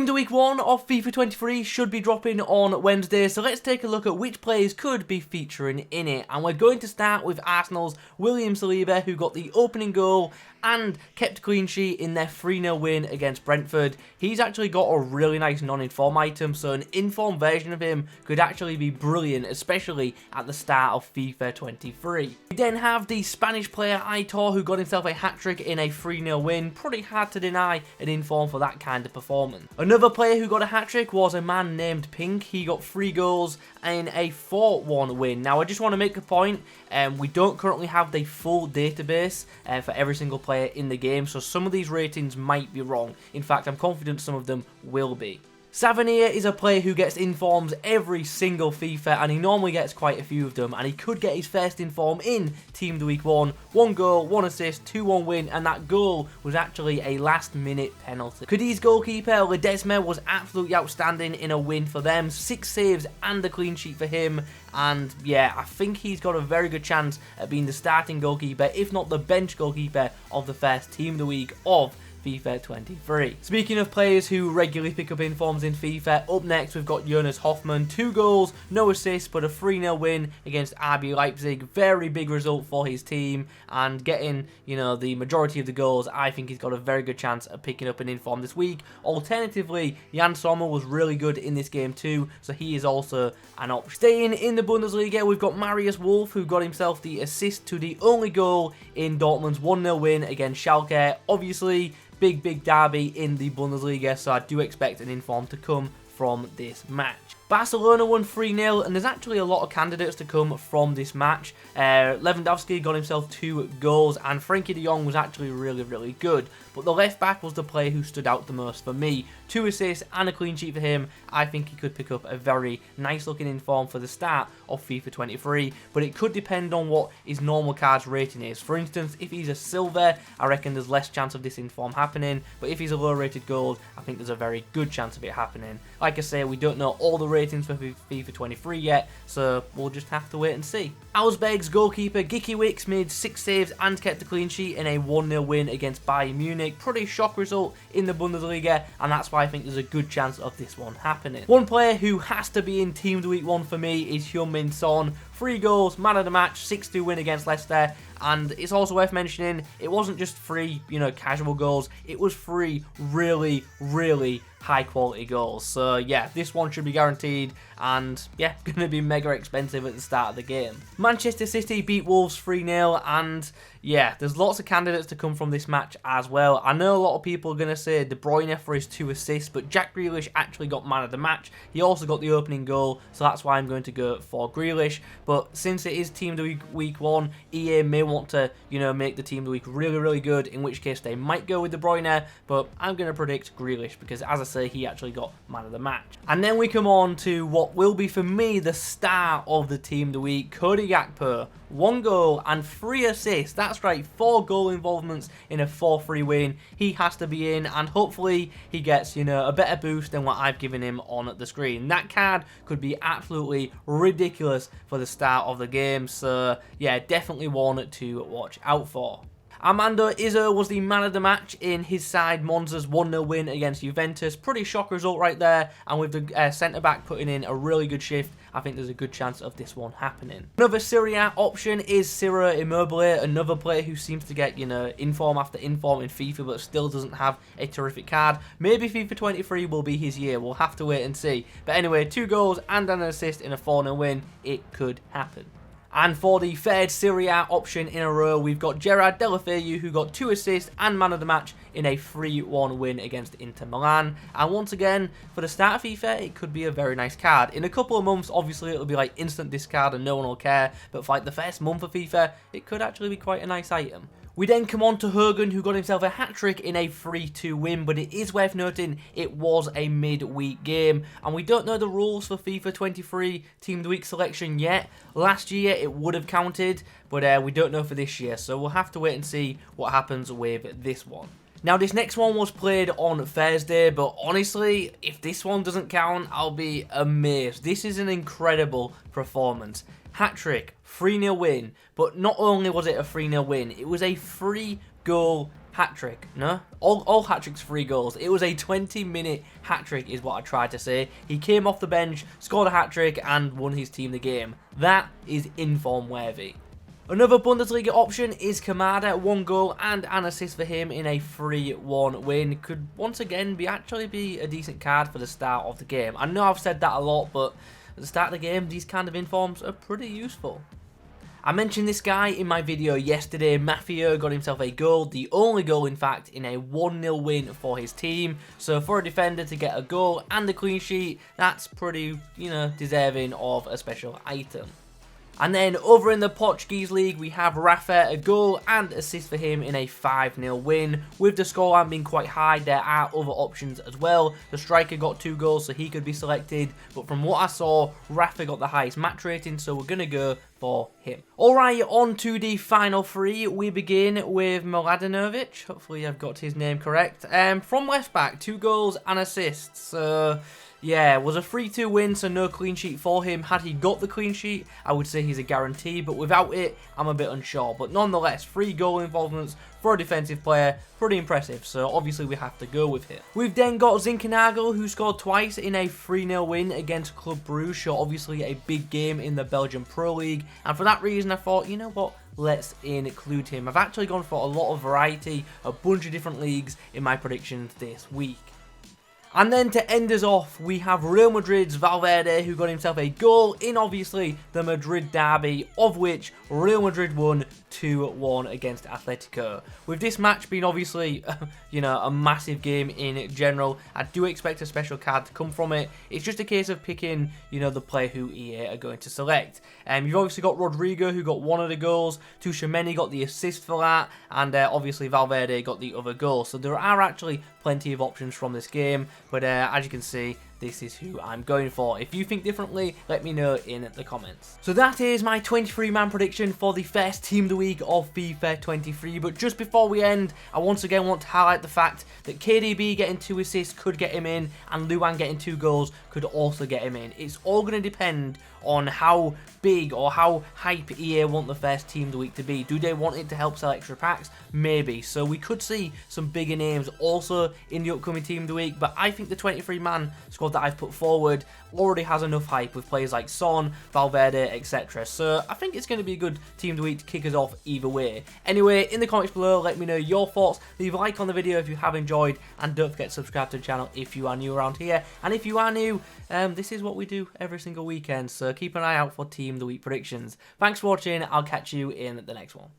Team of the Week 1 of FIFA 23 should be dropping on Wednesday, so let's take a look at which players could be featuring in it. And we're going to start with Arsenal's William Saliba, who got the opening goal and kept a clean sheet in their 3-0 win against Brentford. He's actually got a really nice non-inform item, so an inform version of him could actually be brilliant, especially at the start of FIFA 23. We then have the Spanish player Aitor, who got himself a hat-trick in a 3-0 win. Pretty hard to deny an inform for that kind of performance. Another player who got a hat-trick was a man named Pink. He got 3 goals in a 4-1 win. Now, I just want to make a point. We don't currently have the full database for every single player in the game, so some of these ratings might be wrong. In fact, I'm confident some of them will be. Savanier is a player who gets informs every single FIFA, and he normally gets quite a few of them, and he could get his first inform in Team of the Week 1. 1 goal, 1 assist, 2-1 win, and that goal was actually a last-minute penalty. Cadiz goalkeeper Ledesma was absolutely outstanding in a win for them. 6 saves and a clean sheet for him, and yeah, I think he's got a very good chance at being the starting goalkeeper, if not the bench goalkeeper of the first Team of the Week of FIFA 23. Speaking of players who regularly pick up informs in FIFA, up next we've got Jonas Hoffmann. 2 goals, no assists, but a 3-0 win against RB Leipzig. Very big result for his team, and getting, the majority of the goals, I think he's got a very good chance of picking up an inform this week. Alternatively, Jan Sommer was really good in this game too, so he is also an option. Staying in the Bundesliga, we've got Marius Wolf, who got himself the assist to the only goal in Dortmund's 1-0 win against Schalke. Obviously, big derby in the Bundesliga, so I do expect an inform to come from this match. Barcelona won 3-0, and there's actually a lot of candidates to come from this match. Lewandowski got himself 2 goals, and Frankie de Jong was actually really good. But the left back was the player who stood out the most for me. 2 assists and a clean sheet for him. I think he could pick up a very nice looking inform for the start of FIFA 23, but it could depend on what his normal card's rating is. For instance, if he's a silver, I reckon there's less chance of this inform happening, but if he's a low rated gold, I think there's a very good chance of it happening. Like I say, we don't know all the ratings for FIFA 23 yet, so we'll just have to wait and see. Augsburg's goalkeeper Gikiewicz made 6 saves and kept a clean sheet in a 1-0 win against Bayern Munich. Pretty shock result in the Bundesliga, and that's why I think there's a good chance of this one happening. One player who has to be in Team of the Week 1 for me is Heung-min Son. 3 goals, man of the match, 6-2 win against Leicester. And it's also worth mentioning, it wasn't just 3, casual goals. It was 3 really high quality goals. So yeah, this one should be guaranteed, and yeah, going to be mega expensive at the start of the game. Manchester City beat Wolves 3-0, and yeah, there's lots of candidates to come from this match as well. I know a lot of people are going to say De Bruyne for his 2 assists, but Jack Grealish actually got man of the match. He also got the opening goal, so that's why I'm going to go for Grealish. But since it is Team of the Week 1, EA may want to, make the Team of the Week really good, in which case they might go with De Bruyne, but I'm going to predict Grealish because, as I say, he actually got man of the match. And then we come on to what will be for me the star of the Team of the Week, Cody Gakpo. 1 goal and 3 assists. That's right, 4 goal involvements in a 4-3 win. He has to be in, and hopefully he gets, a better boost than what I've given him on the screen. That card could be absolutely ridiculous for the start of the game, so yeah, definitely one to watch out for. Armando Izzo was the man of the match in his side Monza's 1-0 win against Juventus. Pretty shock result right there, and with the centre-back putting in a really good shift, I think there's a good chance of this one happening. Another Serie A option is Ciro Immobile, another player who seems to get, inform after inform in FIFA, but still doesn't have a terrific card. Maybe FIFA 23 will be his year, we'll have to wait and see. But anyway, 2 goals and an assist in a 4-0 win, it could happen. And for the 3rd Serie A option in a row, we've got Gerard Deulofeu, who got 2 assists and man of the match in a 3-1 win against Inter Milan. And once again, for the start of FIFA, it could be a very nice card. In a couple of months, obviously, it'll be like instant discard and no one will care. But for like the first month of FIFA, it could actually be quite a nice item. We then come on to Hogan, who got himself a hat-trick in a 3-2 win, but it is worth noting it was a mid-week game, and we don't know the rules for FIFA 23 Team of the Week selection yet. Last year it would have counted, but we don't know for this year, so we'll have to wait and see what happens with this one. Now, this next one was played on Thursday, but honestly, if this one doesn't count, I'll be amazed. This is an incredible performance. Hat-trick, 3-0 win, but not only was it a 3-0 win, it was a 3-goal hat-trick. No? All hat-tricks 3 goals. It was a 20-minute hat-trick is what I tried to say. He came off the bench, scored a hat-trick, and won his team the game. That is inform worthy. Another Bundesliga option is Kamada, 1 goal and an assist for him in a 3-1 win. Could once again be a decent card for the start of the game. I know I've said that a lot, but at the start of the game, these kind of informs are pretty useful. I mentioned this guy in my video yesterday. Mafia got himself a goal, the only goal in fact, in a 1-0 win for his team. So for a defender to get a goal and a clean sheet, that's pretty, deserving of a special item. And then over in the Portuguese League, we have Rafa, a goal and assist for him in a 5-0 win. With the scoreline being quite high, there are other options as well. The striker got 2 goals, so he could be selected. But from what I saw, Rafa got the highest match rating, so we're going to go for him. Alright, on to the final 3. We begin with Mladenovic. Hopefully I've got his name correct. From left back, 2 goals and assists. So yeah, it was a 3-2 win, so no clean sheet for him. Had he got the clean sheet, I would say he's a guarantee, but without it, I'm a bit unsure. But nonetheless, 3 goal involvements for a defensive player, pretty impressive, so obviously we have to go with him. We've then got Zinkernagel, who scored twice in a 3-0 win against Club Brugge, so obviously a big game in the Belgian Pro League, and for that reason I thought, you know what, let's include him. I've actually gone for a lot of variety, a bunch of different leagues in my predictions this week. And then to end us off, we have Real Madrid's Valverde, who got himself a goal in, obviously, the Madrid derby, of which Real Madrid won 2-1 against Atletico. With this match being, obviously, a massive game in general, I do expect a special card to come from it. It's just a case of picking, the player who EA are going to select. You've obviously got Rodrigo, who got 1 of the goals, Tchouaméni got the assist for that, and obviously Valverde got the other goal. So there are actually plenty of options from this game. But as you can see, this is who I'm going for. If you think differently, let me know in the comments. So that is my 23-man prediction for the first Team of the Week of FIFA 23. But just before we end, I once again want to highlight the fact that KDB getting 2 assists could get him in, and Luan getting 2 goals could also get him in. It's all going to depend on how big or how hype EA want the first Team of the Week to be. Do they want it to help sell extra packs? Maybe. So we could see some bigger names also in the upcoming Team of the Week, but I think the 23-man squad that I've put forward already has enough hype with players like Son, Valverde, etc. So I think it's going to be a good Team of the Week to kick us off either way. Anyway, in the comments below, let me know your thoughts. Leave a like on the video if you have enjoyed, and don't forget to subscribe to the channel if you are new around here. And if you are new, this is what we do every single weekend, so keep an eye out for Team of the Week predictions. Thanks for watching. I'll catch you in the next one.